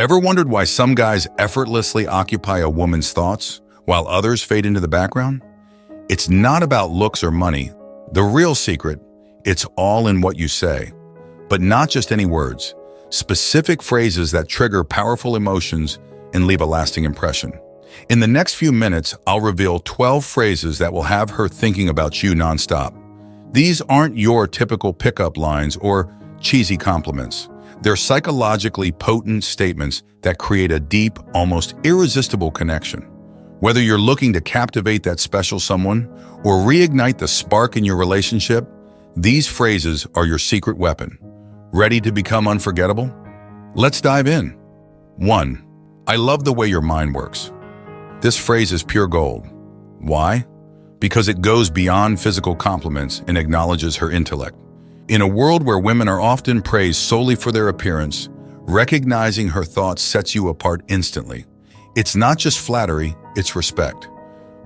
Ever wondered why some guys effortlessly occupy a woman's thoughts while others fade into the background? It's not about looks or money. The real secret, it's all in what you say. But not just any words, specific phrases that trigger powerful emotions and leave a lasting impression. In the next few minutes, I'll reveal 12 phrases that will have her thinking about you nonstop. These aren't your typical pickup lines or cheesy compliments. They're psychologically potent statements that create a deep, almost irresistible connection. Whether you're looking to captivate that special someone or reignite the spark in your relationship, these phrases are your secret weapon. Ready to become unforgettable? Let's dive in. 1. I love the way your mind works. This phrase is pure gold. Why? Because it goes beyond physical compliments and acknowledges her intellect. In a world where women are often praised solely for their appearance, recognizing her thoughts sets you apart instantly. It's not just flattery, it's respect.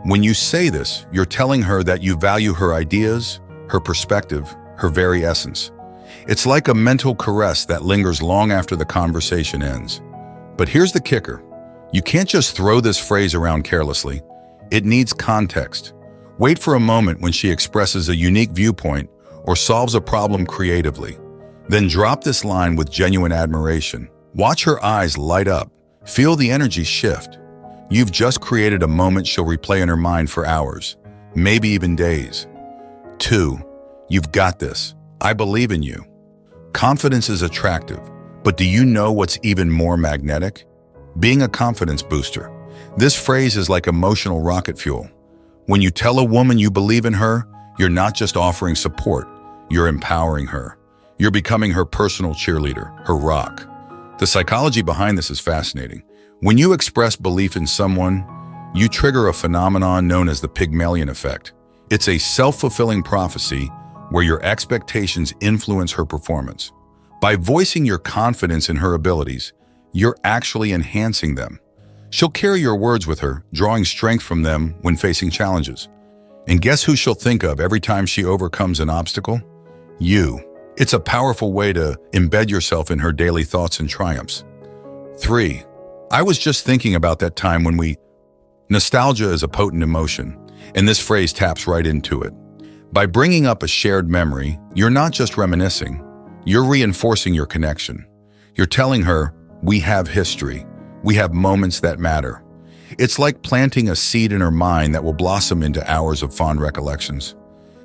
When you say this, you're telling her that you value her ideas, her perspective, her very essence. It's like a mental caress that lingers long after the conversation ends. But here's the kicker. You can't just throw this phrase around carelessly. It needs context. Wait for a moment when she expresses a unique viewpoint or solves a problem creatively. Then drop this line with genuine admiration. Watch her eyes light up. Feel the energy shift. You've just created a moment she'll replay in her mind for hours, maybe even days. 2. You've got this. I believe in you. Confidence is attractive, but do you know what's even more magnetic? Being a confidence booster. This phrase is like emotional rocket fuel. When you tell a woman you believe in her, you're not just offering support, you're empowering her. You're becoming her personal cheerleader, her rock. The psychology behind this is fascinating. When you express belief in someone, you trigger a phenomenon known as the Pygmalion effect. It's a self-fulfilling prophecy where your expectations influence her performance. By voicing your confidence in her abilities, you're actually enhancing them. She'll carry your words with her, drawing strength from them when facing challenges. And guess who she'll think of every time she overcomes an obstacle? You. It's a powerful way to embed yourself in her daily thoughts and triumphs. 3. I was just thinking about that time when we... Nostalgia is a potent emotion, and this phrase taps right into it. By bringing up a shared memory, you're not just reminiscing, you're reinforcing your connection. You're telling her, we have history, we have moments that matter. It's like planting a seed in her mind that will blossom into hours of fond recollections.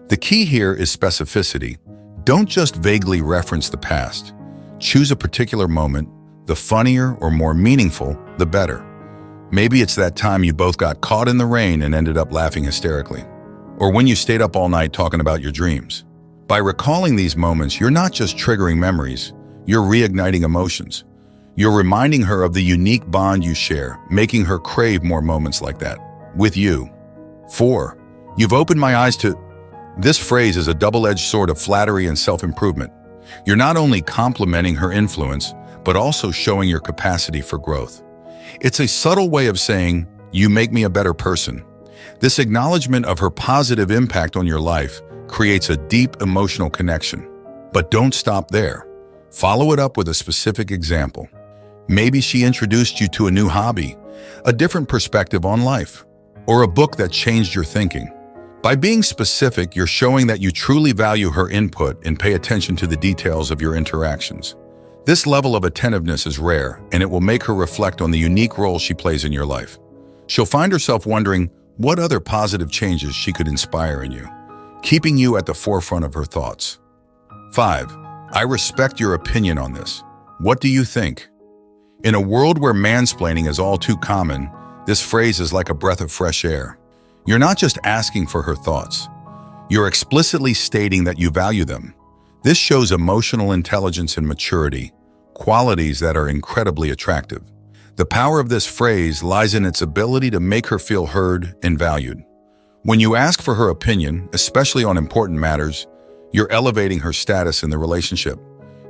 The key here is specificity. Don't just vaguely reference the past. Choose a particular moment. The funnier or more meaningful, the better. Maybe it's that time you both got caught in the rain and ended up laughing hysterically. Or when you stayed up all night talking about your dreams. By recalling these moments, you're not just triggering memories, you're reigniting emotions. You're reminding her of the unique bond you share, making her crave more moments like that, with you. 4. You've opened my eyes to... This phrase is a double-edged sword of flattery and self-improvement. You're not only complimenting her influence, but also showing your capacity for growth. It's a subtle way of saying, you make me a better person. This acknowledgement of her positive impact on your life creates a deep emotional connection. But don't stop there. Follow it up with a specific example. Maybe she introduced you to a new hobby, a different perspective on life, or a book that changed your thinking. By being specific, you're showing that you truly value her input and pay attention to the details of your interactions. This level of attentiveness is rare, and it will make her reflect on the unique role she plays in your life. She'll find herself wondering what other positive changes she could inspire in you, keeping you at the forefront of her thoughts. 5. I respect your opinion on this. What do you think? In a world where mansplaining is all too common, this phrase is like a breath of fresh air. You're not just asking for her thoughts. You're explicitly stating that you value them. This shows emotional intelligence and maturity, qualities that are incredibly attractive. The power of this phrase lies in its ability to make her feel heard and valued. When you ask for her opinion, especially on important matters, you're elevating her status in the relationship.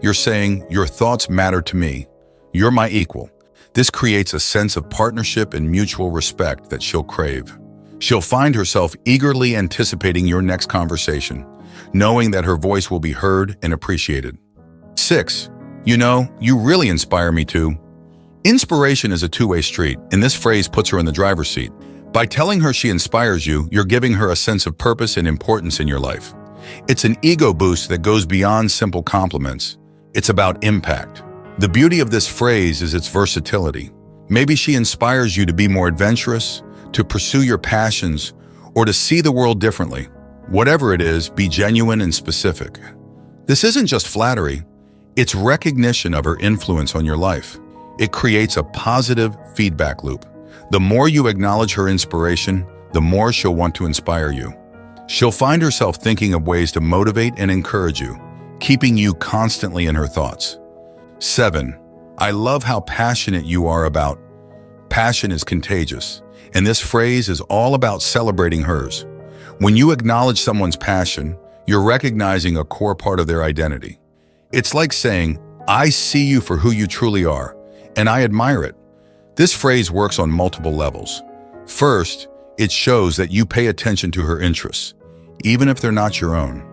You're saying, your thoughts matter to me. You're my equal. This creates a sense of partnership and mutual respect that she'll crave. She'll find herself eagerly anticipating your next conversation, knowing that her voice will be heard and appreciated. 6. You know, you really inspire me to... Inspiration is a two-way street, and this phrase puts her in the driver's seat. By telling her she inspires you, you're giving her a sense of purpose and importance in your life. It's an ego boost that goes beyond simple compliments. It's about impact. The beauty of this phrase is its versatility. Maybe she inspires you to be more adventurous, to pursue your passions, or to see the world differently. Whatever it is, be genuine and specific. This isn't just flattery, it's recognition of her influence on your life. It creates a positive feedback loop. The more you acknowledge her inspiration, the more she'll want to inspire you. She'll find herself thinking of ways to motivate and encourage you, keeping you constantly in her thoughts. 7. I love how passionate you are about. Passion is contagious, and this phrase is all about celebrating hers. When you acknowledge someone's passion, you're recognizing a core part of their identity. It's like saying, I see you for who you truly are, and I admire it. This phrase works on multiple levels. First, it shows that you pay attention to her interests, even if they're not your own.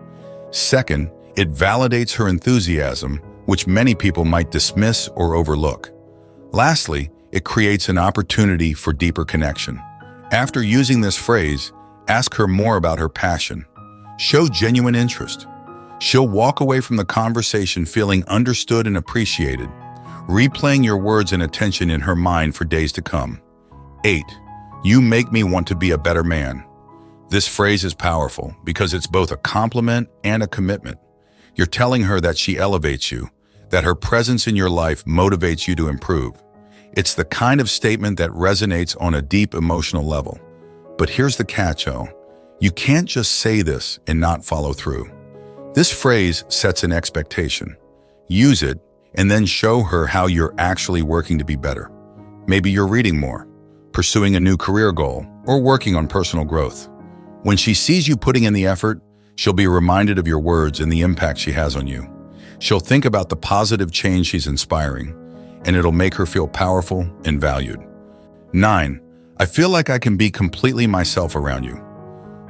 Second, it validates her enthusiasm, which many people might dismiss or overlook. Lastly, it creates an opportunity for deeper connection. After using this phrase, ask her more about her passion. Show genuine interest. She'll walk away from the conversation feeling understood and appreciated, replaying your words and attention in her mind for days to come. 8. You make me want to be a better man. This phrase is powerful because it's both a compliment and a commitment. You're telling her that she elevates you, that her presence in your life motivates you to improve. It's the kind of statement that resonates on a deep emotional level. But here's the catch-all. You can't just say this and not follow through. This phrase sets an expectation. Use it, and then show her how you're actually working to be better. Maybe you're reading more, pursuing a new career goal, or working on personal growth. When she sees you putting in the effort, she'll be reminded of your words and the impact she has on you. She'll think about the positive change she's inspiring, and it'll make her feel powerful and valued. 9. I feel like I can be completely myself around you.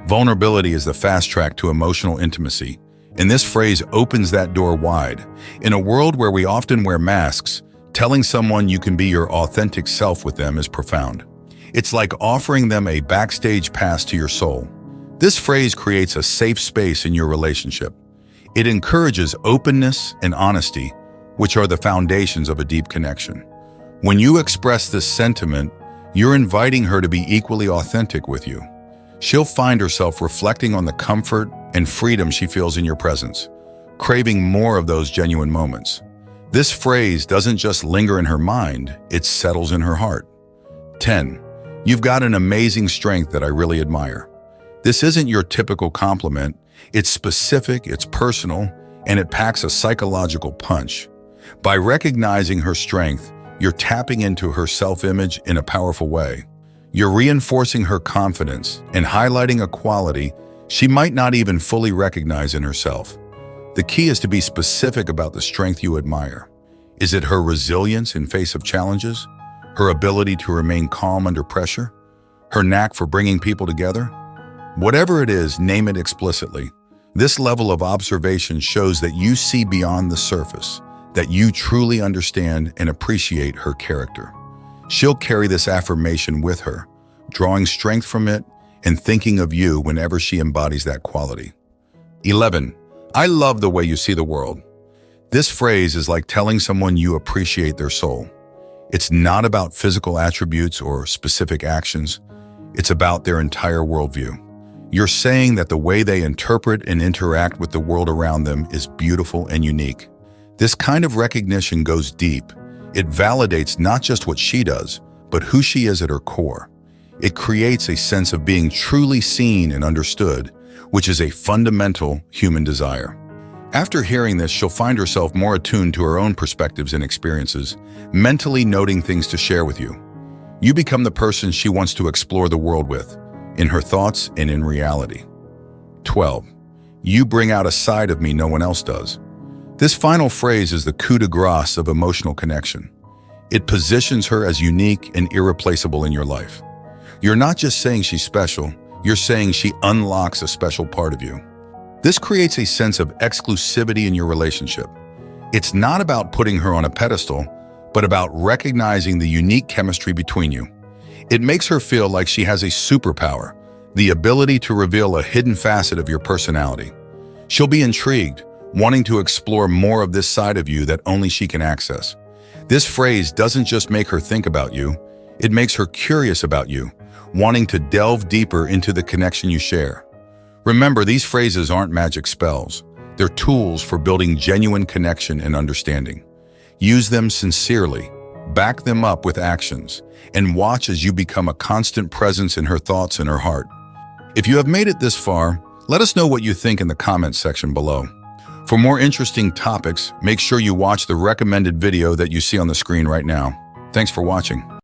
Vulnerability is the fast track to emotional intimacy, and this phrase opens that door wide. In a world where we often wear masks, telling someone you can be your authentic self with them is profound. It's like offering them a backstage pass to your soul. This phrase creates a safe space in your relationship. It encourages openness and honesty, which are the foundations of a deep connection. When you express this sentiment, you're inviting her to be equally authentic with you. She'll find herself reflecting on the comfort and freedom she feels in your presence, craving more of those genuine moments. This phrase doesn't just linger in her mind, it settles in her heart. 10. You've got an amazing strength that I really admire. This isn't your typical compliment. It's specific, it's personal, and it packs a psychological punch. By recognizing her strength, you're tapping into her self-image in a powerful way. You're reinforcing her confidence and highlighting a quality she might not even fully recognize in herself. The key is to be specific about the strength you admire. Is it her resilience in face of challenges? Her ability to remain calm under pressure? Her knack for bringing people together? Whatever it is, name it explicitly. This level of observation shows that you see beyond the surface, that you truly understand and appreciate her character. She'll carry this affirmation with her, drawing strength from it and thinking of you whenever she embodies that quality. 11. I love the way you see the world. This phrase is like telling someone you appreciate their soul. It's not about physical attributes or specific actions. It's about their entire worldview. You're saying that the way they interpret and interact with the world around them is beautiful and unique. This kind of recognition goes deep. It validates not just what she does, but who she is at her core. It creates a sense of being truly seen and understood, which is a fundamental human desire. After hearing this, she'll find herself more attuned to her own perspectives and experiences, mentally noting things to share with you. You become the person she wants to explore the world with, in her thoughts and in reality. 12. You bring out a side of me no one else does. This final phrase is the coup de grace of emotional connection. It positions her as unique and irreplaceable in your life. You're not just saying she's special, you're saying she unlocks a special part of you. This creates a sense of exclusivity in your relationship. It's not about putting her on a pedestal, but about recognizing the unique chemistry between you. It makes her feel like she has a superpower, the ability to reveal a hidden facet of your personality. She'll be intrigued, wanting to explore more of this side of you that only she can access. This phrase doesn't just make her think about you, it makes her curious about you, wanting to delve deeper into the connection you share. Remember, these phrases aren't magic spells. They're tools for building genuine connection and understanding. Use them sincerely, back them up with actions, and watch as you become a constant presence in her thoughts and her heart. If you have made it this far, let us know what you think in the comments section below. For more interesting topics, make sure you watch the recommended video that you see on the screen right now. Thanks for watching.